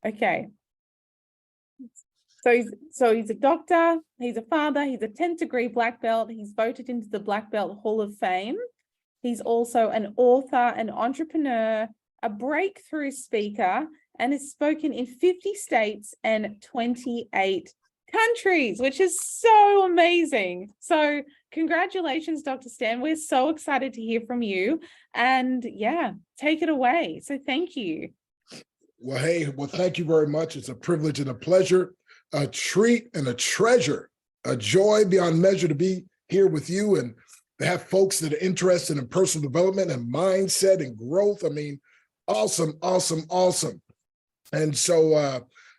Okay. So he's a doctor, he's a father, he's a 10th degree black belt, he's voted into the Black Belt Hall of Fame. He's also an author, an entrepreneur, a breakthrough speaker, and has spoken in 50 states and 28 countries, which is so amazing. So congratulations, Dr. Stan. We're so excited to hear from you. And yeah, take it away. So thank you. Well, hey, thank you very much. It's a privilege and a pleasure, a treat and a treasure, a joy beyond measure to be here with you and to have folks that are interested in personal development and mindset and growth. I mean, awesome, awesome, awesome. And so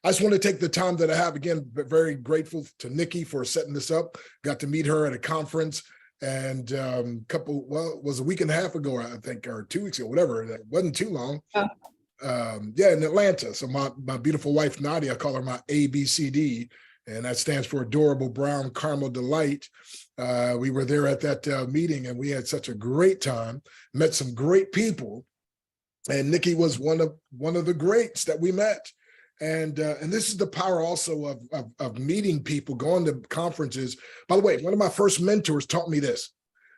I just want to take the time that I have, again, very grateful to Nikki for setting this up. Got to meet her at a conference and it was a week and a half ago, I think, or 2 weeks ago, whatever. That wasn't too long. In Atlanta. So my beautiful wife, Nadia, I call her my ABCD, and that stands for Adorable Brown Caramel Delight. We were there at that meeting and we had such a great time, met some great people. And Nikki was one of the greats that we met. And this is the power also of meeting people, going to conferences. By the way, one of my first mentors taught me this.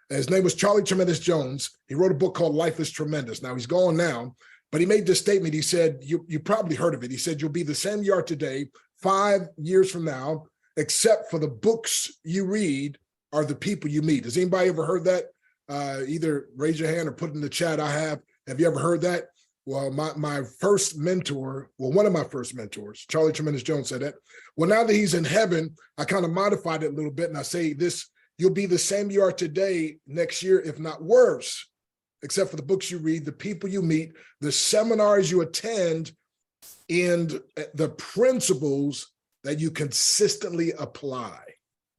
His name was Charlie Tremendous Jones. He wrote a book called Life is Tremendous. Now he's gone now, but he made this statement. He said, you probably heard of it. He said, you'll be the same you are today, 5 years from now, except for the books you read are the people you meet. Has anybody ever heard that? Either raise your hand or put in the chat. I have. Have you ever heard that? Well, my first mentor, one of my first mentors, Charlie Tremendous Jones, said that. Well, now that he's in heaven, I kind of modified it a little bit and I say this, you'll be the same you are today next year, if not worse, except for the books you read, the people you meet, the seminars you attend, and the principles that you consistently apply.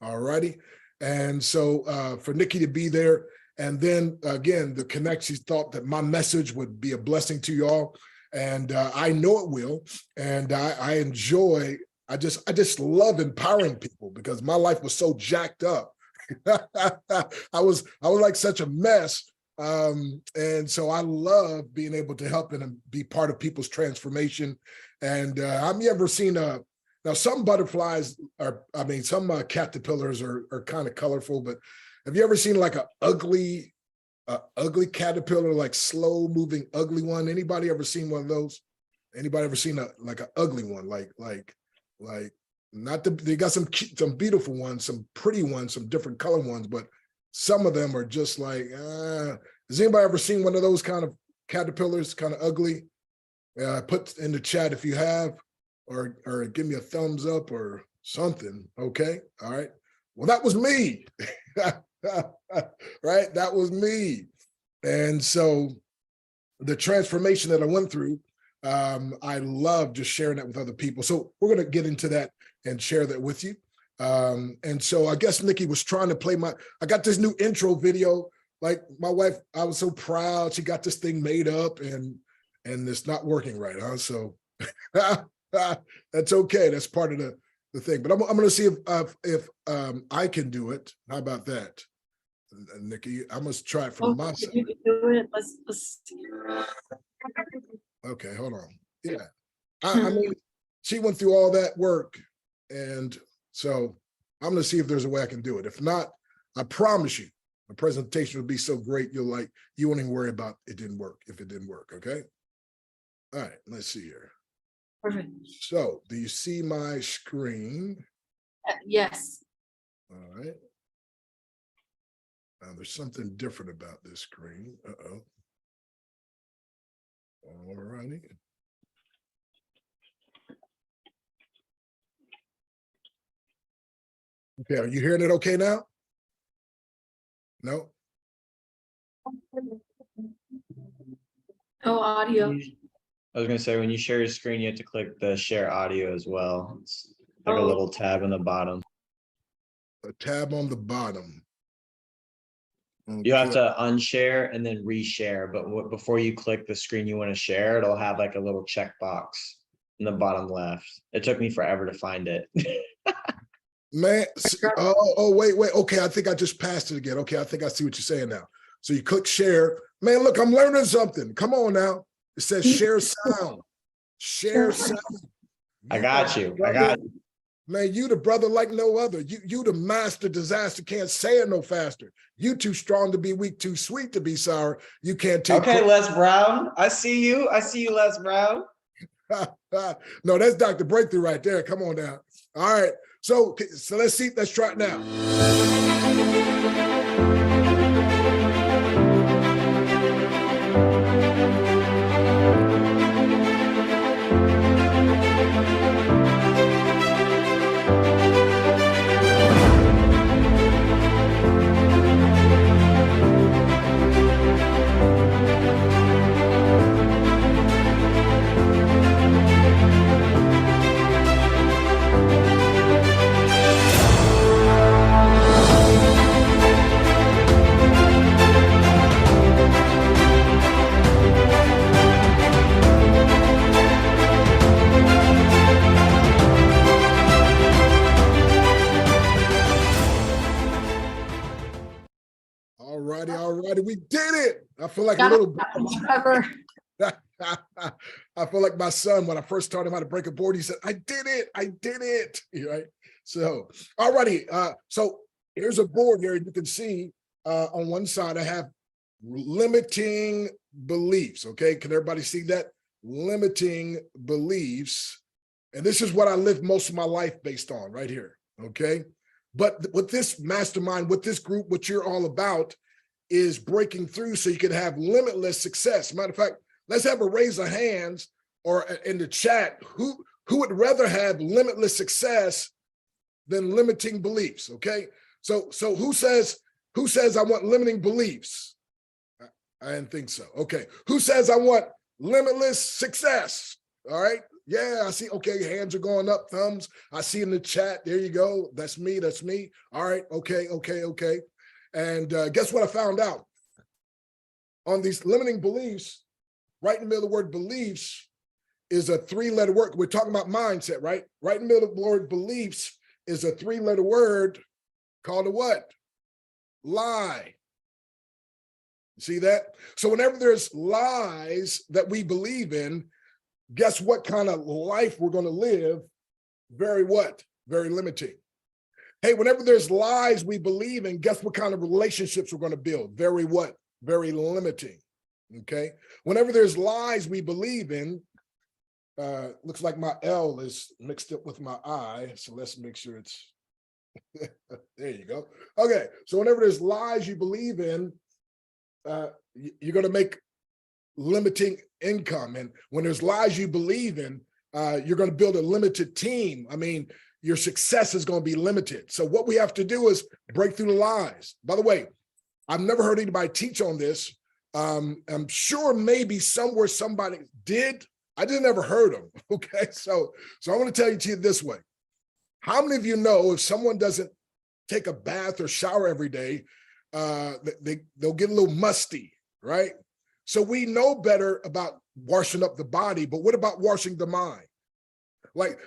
All righty. And so for Nikki to be there, and then again, the connection, thought that my message would be a blessing to y'all. And I know it will. And I enjoy, I just love empowering people because my life was so jacked up. I was like such a mess. And so I love being able to help and be part of people's transformation. And have you ever seen now some butterflies some caterpillars are kind of colorful, but have you ever seen like an ugly caterpillar, like slow moving ugly one? Anybody ever seen one of those? Anybody ever seen like an ugly one? Like not they got some beautiful ones, some pretty ones, some different color ones, but some of them are just like, has anybody ever seen one of those kind of caterpillars, kind of ugly? Put in the chat if you have, or give me a thumbs up or something. Okay. All right. Well, that was me. Right? That was me. And so the transformation that I went through, I love just sharing that with other people. So we're going to get into that and share that with you. And so I guess Nikki was trying to play I got this new intro video. Like my wife, I was so proud. She got this thing made up and it's not working right, huh? So that's okay. That's part of the thing. But I'm going to see if I can do it. How about that? Nikki, I must try it from my side. You can do it. Let's Okay, hold on. Yeah. I mean, she went through all that work. And so I'm going to see if there's a way I can do it. If not, I promise you, the presentation will be so great. You won't even worry about it didn't work if it didn't work. Okay. All right, let's see here. Perfect. So do you see my screen? Yes. All right. Now there's something different about this screen. Uh-oh. All righty. Okay, are you hearing it okay now? No? Oh, audio. I was going to say, when you share your screen, you have to click the share audio as well. It's like a little tab on the bottom. A tab on the bottom. Okay. You have to unshare and then reshare. But before you click the screen you want to share, it'll have like a little checkbox in the bottom left. It took me forever to find it. Man, wait. Okay, I think I just passed it again. Okay, I think I see what you're saying now. So you click share. Man, look, I'm learning something. Come on now. It says share sound. Share sound. I got you. I got you. Man, you the brother like no other. You the master disaster, can't say it no faster. You too strong to be weak, too sweet to be sour. You can't take. Okay, Les Brown. I see you. I see you, Les Brown. No, that's Dr. Breakthrough right there. Come on down. All right. So let's see. Let's try it now. All righty, we did it. I feel like a little. Trevor. I feel like my son when I first taught him how to break a board. He said, "I did it." Right. So, all righty. So here's a board here. You can see on one side I have limiting beliefs. Okay, can everybody see that? Limiting beliefs, and this is what I lived most of my life based on right here. Okay, but with this mastermind, with this group, what you're all about is breaking through so you can have limitless success. Matter of fact, let's have a raise of hands or in the chat. Who would rather have limitless success than limiting beliefs? Okay, so who says I want limiting beliefs? I didn't think so. Okay, who says I want limitless success? All right, yeah, I see. Okay, hands are going up, thumbs. I see in the chat. There you go. That's me. All right. Okay. And guess what I found out? On these limiting beliefs, right in the middle of the word beliefs is a 3-letter word. We're talking about mindset, right? Right in the middle of the word beliefs is a 3-letter word called a what? Lie. See that? So whenever there's lies that we believe in, guess what kind of life we're going to live? Very what? Very limiting. Hey, whenever there's lies we believe in, guess what kind of relationships we're going to build? Very what? Very limiting. Okay. Whenever there's lies we believe in, looks like my L is mixed up with my I. So let's make sure it's, there you go. Okay. So whenever there's lies you believe in, you're going to make limiting income. And when there's lies you believe in, you're going to build a limited team. I mean, your success is going to be limited. So what we have to do is break through the lies. By the way, I've never heard anybody teach on this. I'm sure maybe somewhere somebody did. I just never heard them. Okay, so I want to tell you to you this way. How many of you know if someone doesn't take a bath or shower every day, they'll get a little musty, right? So we know better about washing up the body, but what about washing the mind? Like,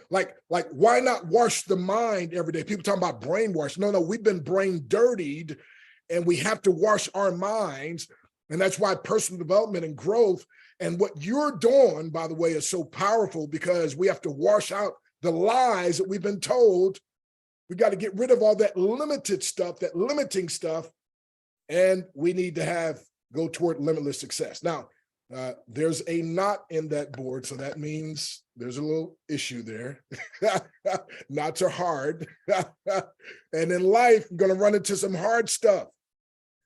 why not wash the mind every day? People talking about brainwash. No, we've been brain dirtied and we have to wash our minds. And that's why personal development and growth and what you're doing, by the way, is so powerful because we have to wash out the lies that we've been told. We got to get rid of all that limited stuff, that limiting stuff. And we need to go toward limitless success. Now, there's a knot in that board. So that means there's a little issue there. Knots are hard. And in life, you're going to run into some hard stuff.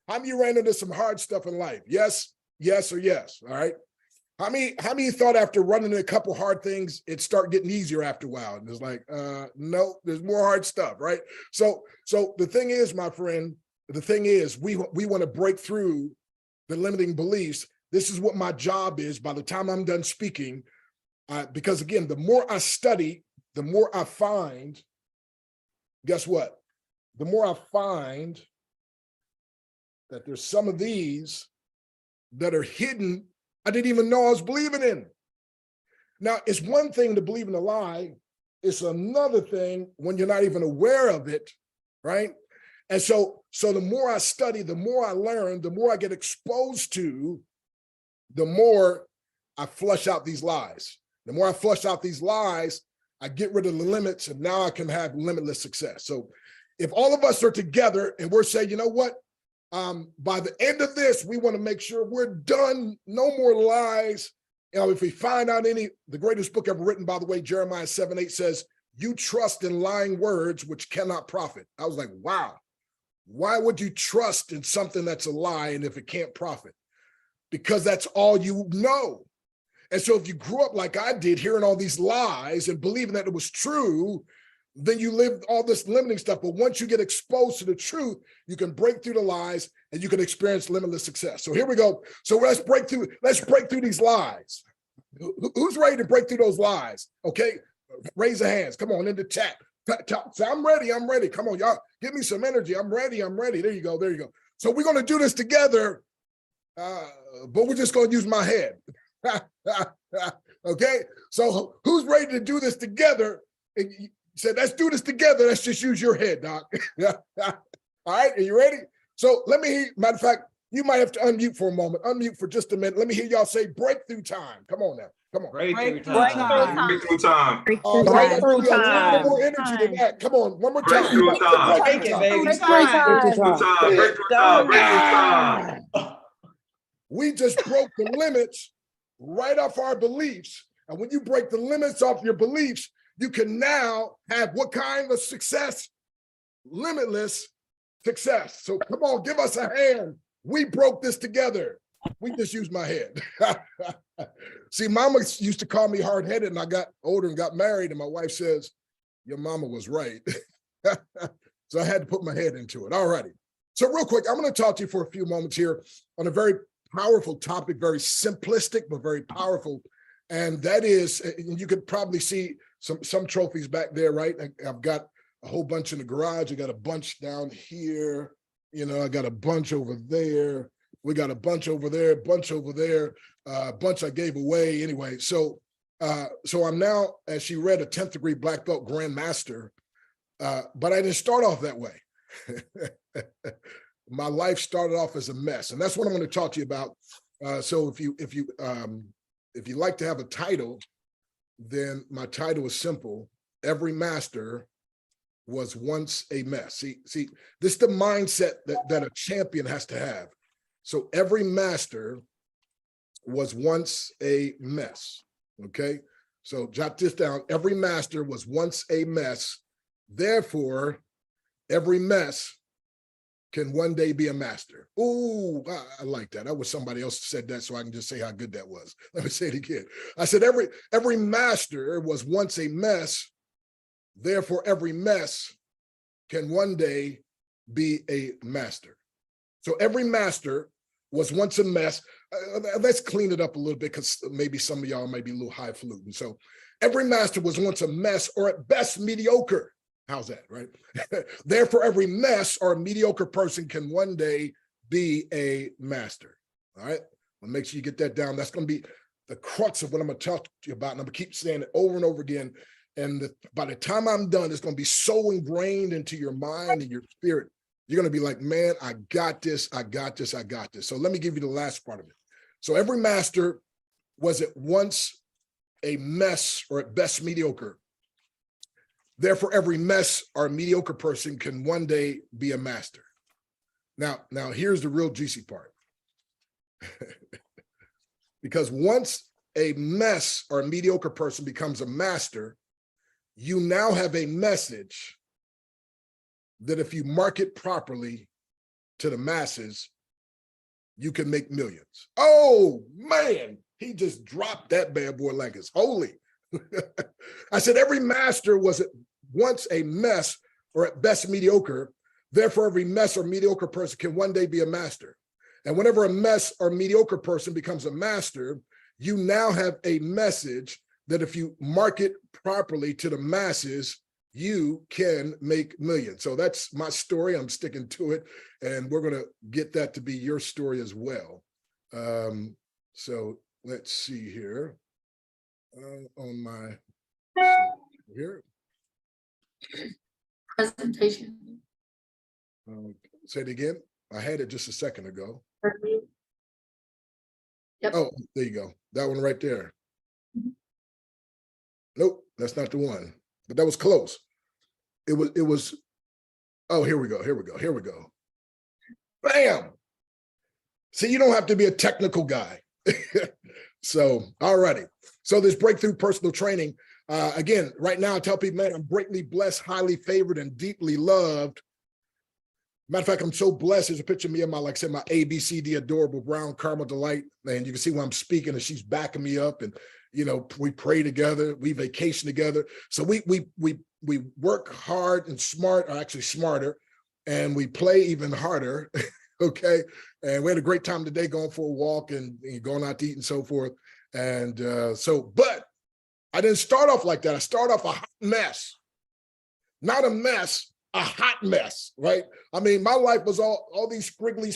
How many ran into some hard stuff in life? Yes, or yes. All right. How many thought after running into a couple hard things, it'd start getting easier after a while? And it's like, no, there's more hard stuff, right? So the thing is, my friend, we want to break through the limiting beliefs. This is what my job is by the time I'm done speaking, because again, the more I study, the more I find, guess what? The more I find that there's some of these that are hidden I didn't even know I was believing in. Now, it's one thing to believe in a lie. It's another thing when you're not even aware of it, right? And so the more I study, the more I learn, the more I get exposed to, the more I flush out these lies. The more I flush out these lies, I get rid of the limits, and now I can have limitless success. So if all of us are together and we're saying, you know what, by the end of this, we want to make sure we're done, no more lies. You know, if we find out the greatest book ever written, by the way, Jeremiah 7:8 says, you trust in lying words which cannot profit. I was like, wow, why would you trust in something that's a lie and if it can't profit? Because that's all you know. And so if you grew up like I did, hearing all these lies and believing that it was true, then you live all this limiting stuff. But once you get exposed to the truth, you can break through the lies and you can experience limitless success. So here we go. So let's break through these lies. Who's ready to break through those lies? Okay, raise your hands. Come on in the chat. Say, I'm ready. Come on, y'all. Give me some energy. I'm ready. There you go. So we're going to do this together, but we're just going to use my head. Okay, so who's ready to do this together? And you said, let's do this together. Let's just use your head, Doc. All right, are you ready? So let me hear, matter of fact, you might have to unmute for a moment. Unmute for just a minute. Let me hear y'all say breakthrough time. Come on now. Come on. Breakthrough Breakthrough time. Breakthrough time. Oh, Breakthrough a little time. bit more energy than that. Come on, one more time. Breakthrough time. Take it, baby. Breakthrough time. Breakthrough time. Breakthrough time. Breakthrough time. We just broke the limits right off our beliefs. And when you break the limits off your beliefs, you can now have what kind of success? Limitless success. So come on, give us a hand. We broke this together. We just used my head. See, mama used to call me hard-headed, and I got older and got married, and my wife says, your mama was right. So I had to put my head into it. All righty. So real quick, I'm going to talk to you for a few moments here on a very powerful topic, very simplistic, but very powerful. And that is, you could probably see some trophies back there, right? I've got a whole bunch in the garage. I got a bunch down here. You know, I got a bunch over there. We got a bunch over there, bunch over there, bunch I gave away anyway. So I'm now, as she read, a 10th degree black belt grandmaster, but I didn't start off that way. My life started off as a mess, and that's what I'm going to talk to you about. So if you like to have a title, then my title is simple. Every master was once a mess. See, this is the mindset that a champion has to have. So every master was once a mess. Okay, so jot this down. Every master was once a mess. Therefore, every mess can one day be a master. Ooh, I like that. I wish somebody else said that so I can just say how good that was. Let me say it again. I said every master was once a mess. Therefore, every mess can one day be a master. So every master was once a mess. Let's clean it up a little bit because maybe some of y'all might be a little highfalutin. So every master was once a mess, or at best mediocre. How's that, right? Therefore, every mess or a mediocre person can one day be a master. All right. Well, make sure you get that down. That's going to be the crux of what I'm going to talk to you about. And I'm going to keep saying it over and over again. And by the time I'm done, it's going to be so ingrained into your mind and your spirit. You're going to be like, man, I got this. I got this. I got this. So let me give you the last part of it. So every master was at once a mess, or at best mediocre. Therefore, every mess or mediocre person can one day be a master. Now here's the real juicy part. Because once a mess or a mediocre person becomes a master, you now have a message that if you market properly to the masses, you can make millions. Oh, man, he just dropped that bad boy like it's holy. I said every master was once a mess, or at best mediocre. Therefore, every mess or mediocre person can one day be a master. And whenever a mess or mediocre person becomes a master, you now have a message that if you market properly to the masses, you can make millions. So that's my story. I'm sticking to it. And we're going to get that to be your story as well. So let's see here on my here. Presentation. Say it again. I had it just a second ago. Yep. Oh, there you go. That one right there. Nope, that's not the one, but that was close. It was, oh, here we go. Bam. See, you don't have to be a technical guy. So, all righty. So this breakthrough personal training, again, right now I tell people, man, I'm greatly blessed, highly favored, and deeply loved. Matter of fact, I'm so blessed. There's a picture of me and my, like I said, my ABCD adorable brown caramel delight. And you can see when I'm speaking and she's backing me up, and, you know, we pray together, we vacation together. So we work hard and smart, or actually smarter, and we play even harder. Okay. And we had a great time today going for a walk and going out to eat and so forth. And but I didn't start off like that. I started off a hot mess, not a mess, a hot mess, right? I mean, my life was all these squiggly.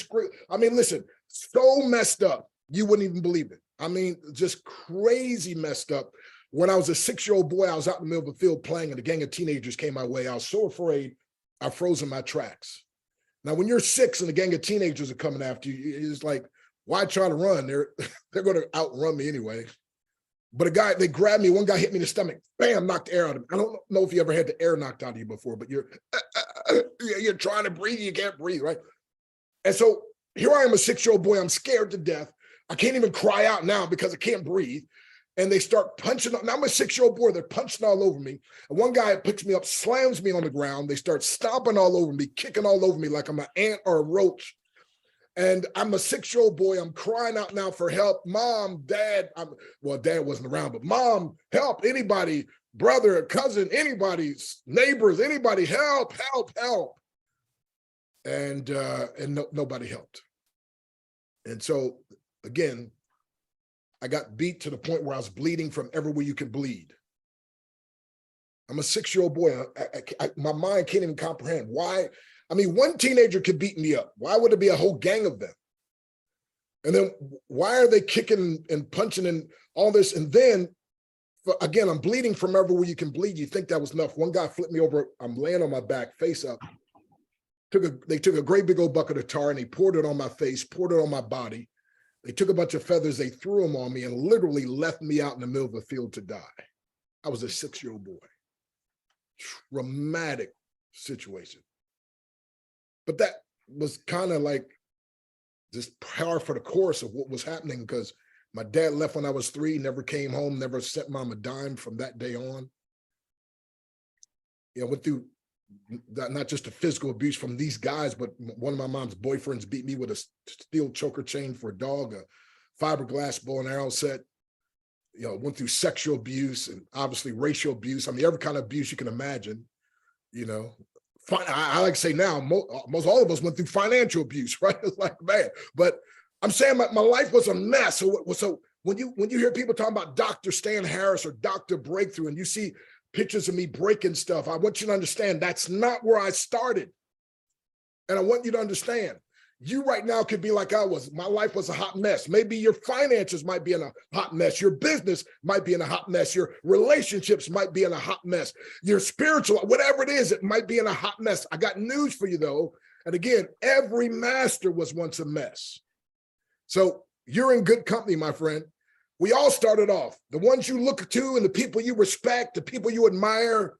I mean, listen, so messed up, you wouldn't even believe it. I mean, just crazy messed up. When I was a 6-year-old boy, I was out in the middle of the field playing, and a gang of teenagers came my way. I was so afraid, I froze in my tracks. Now, when you're 6 and a gang of teenagers are coming after you, it's like, why try to run? They're going to outrun me anyway. But they grabbed me. One guy hit me in the stomach. Bam, knocked the air out of me. I don't know if you ever had the air knocked out of you before, but you're trying to breathe. You can't breathe, right? And so here I am, a 6-year-old boy. I'm scared to death. I can't even cry out now because I can't breathe. And they start punching. Now I'm a 6-year-old boy. They're punching all over me. And one guy picks me up, slams me on the ground. They start stomping all over me, kicking all over me like I'm an ant or a roach. And I'm a 6-year-old boy. I'm crying out now for help. Mom, Dad. Dad wasn't around, but Mom, help, anybody, brother, cousin, anybody, neighbors, anybody, help. And nobody helped. And so, again, I got beat to the point where I was bleeding from everywhere you could bleed. I'm a 6-year-old boy. My mind can't even comprehend why. I mean, one teenager could beat me up. Why would it be a whole gang of them? And then why are they kicking and punching and all this? And then, again, I'm bleeding from everywhere you can bleed. You think that was enough. One guy flipped me over. I'm laying on my back, face up. They took a great big old bucket of tar and they poured it on my face, poured it on my body. They took a bunch of feathers, they threw them on me and literally left me out in the middle of the field to die. I was a 6-year-old boy. Traumatic situation. But that was kind of like just par for the course of what was happening, because my dad left when I was 3, never came home, never sent mom a dime from that day on. You know, went through not just the physical abuse from these guys, but one of my mom's boyfriends beat me with a steel choker chain for a dog, a fiberglass bow and arrow set. You know, went through sexual abuse and obviously racial abuse. I mean, every kind of abuse you can imagine. You know, I like to say now, most all of us went through financial abuse, right? It's like, man, but I'm saying my life was a mess. So when you hear people talking about Dr. Stan Harris or Dr. Breakthrough, and you see pictures of me breaking stuff, I want you to understand that's not where I started. And I want you to understand, you right now could be like I was. My life was a hot mess. Maybe your finances might be in a hot mess. Your business might be in a hot mess. Your relationships might be in a hot mess. Your spiritual, whatever it is, it might be in a hot mess. I got news for you though. And again, every master was once a mess. So you're in good company, my friend. We all started off. The ones you look to and the people you respect, the people you admire,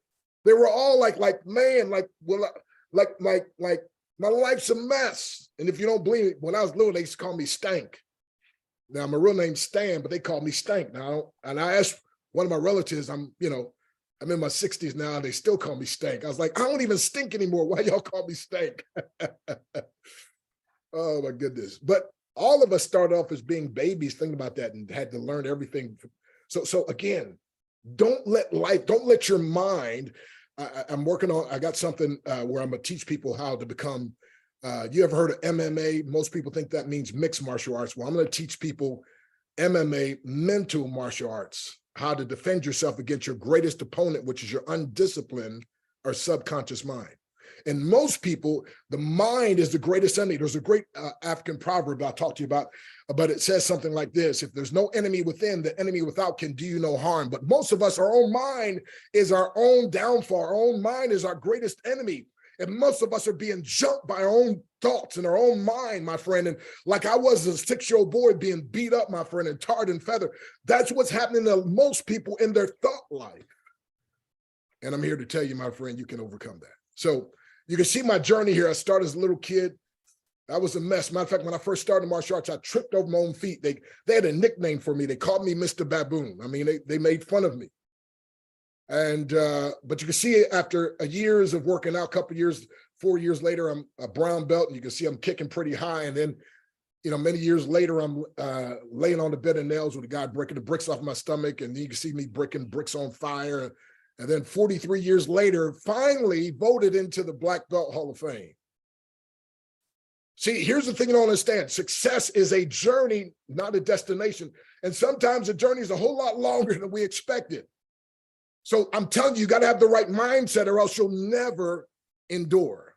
they were all like man, like my life's a mess. And if you don't believe it, when I was little, they used to call me Stank. Now my real name's Stan, but they call me Stank now. And I asked one of my relatives, I'm in my 60s now, and they still call me Stank. I was like, I don't even stink anymore. Why y'all call me Stank? Oh my goodness. But all of us started off as being babies, thinking about that, and had to learn everything. So again, don't let your mind, I'm working on, I got something where I'm gonna teach people how to become, you ever heard of MMA? Most people think that means mixed martial arts. Well, I'm gonna teach people MMA, mental martial arts, how to defend yourself against your greatest opponent, which is your undisciplined or subconscious mind. And most people, the mind is the greatest enemy. There's a great African proverb I'll talk to you about, but it says something like this: if there's no enemy within, the enemy without can do you no harm. But most of us, our own mind is our own downfall. Our own mind is our greatest enemy. And most of us are being jumped by our own thoughts and our own mind, my friend. And like I was a 6-year-old boy being beat up, my friend, and tarred and feathered. That's what's happening to most people in their thought life. And I'm here to tell you, my friend, you can overcome that. So you can see my journey here. I started as a little kid. I was a mess. Matter of fact, when I first started martial arts, I tripped over my own feet. They had a nickname for me. They called me Mr. Baboon. I mean, they made fun of me. And but you can see after years of working out, 4 years later, I'm a brown belt, and you can see I'm kicking pretty high. And then, you know, many years later, I'm laying on the bed of nails with a guy breaking the bricks off my stomach, and you can see me breaking bricks on fire. And then 43 years later, finally voted into the Black Belt Hall of Fame. See, here's the thing you don't understand. Success is a journey, not a destination. And sometimes the journey is a whole lot longer than we expected. So I'm telling you, you got to have the right mindset, or else you'll never endure.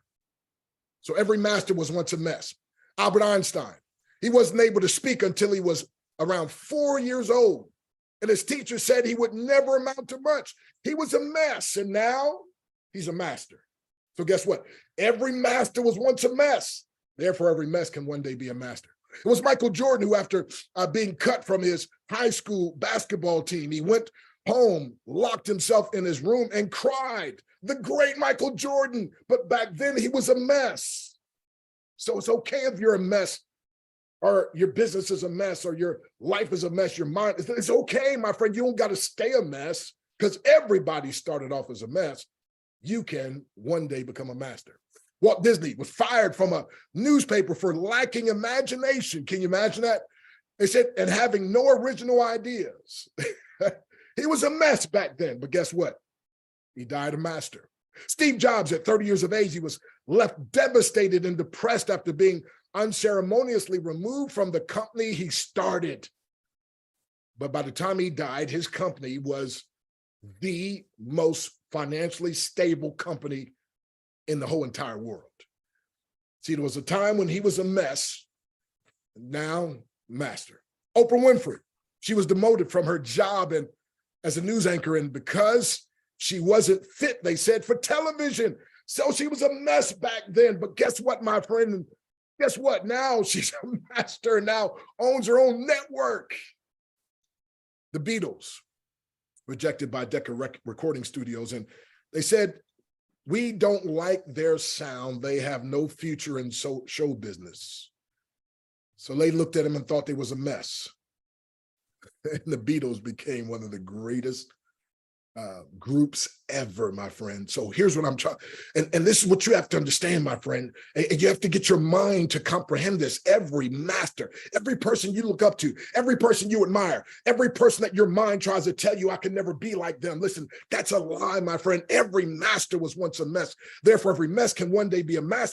So every master was once a mess. Albert Einstein, he wasn't able to speak until he was around 4 years old. And his teacher said he would never amount to much. He was a mess, and now he's a master. So guess what? Every master was once a mess. Therefore, every mess can one day be a master. It was Michael Jordan who, after being cut from his high school basketball team, he went home, locked himself in his room, and cried. The great Michael Jordan. But back then, he was a mess. So it's okay if you're a mess, or your business is a mess, or your life is a mess, your mind. It's okay, my friend. You don't got to stay a mess, because everybody started off as a mess. You can one day become a master. Walt Disney was fired from a newspaper for lacking imagination. Can you imagine that? They said, and having no original ideas. He was a mess back then, but guess what? He died a master. Steve Jobs, at 30 years of age, he was left devastated and depressed after being unceremoniously removed from the company he started. But by the time he died, his company was the most financially stable company in the whole entire world. See, there was a time when he was a mess, now master. Oprah Winfrey, she was demoted from her job as a news anchor, and because she wasn't fit, they said, for television. So she was a mess back then. But guess what, my friend? Guess what? Now she's a master and now owns her own network. The Beatles, rejected by Decca Recording Studios, and they said, we don't like their sound. They have no future in show business. So they looked at him and thought they was a mess. And the Beatles became one of the greatest groups ever, my friend. So here's what I'm trying, and this is what you have to understand, my friend. And you have to get your mind to comprehend this. Every master, every person you look up to, every person you admire, every person that your mind tries to tell you I can never be like them. Listen, that's a lie, my friend. Every master was once a mess. Therefore, every mess can one day be a master.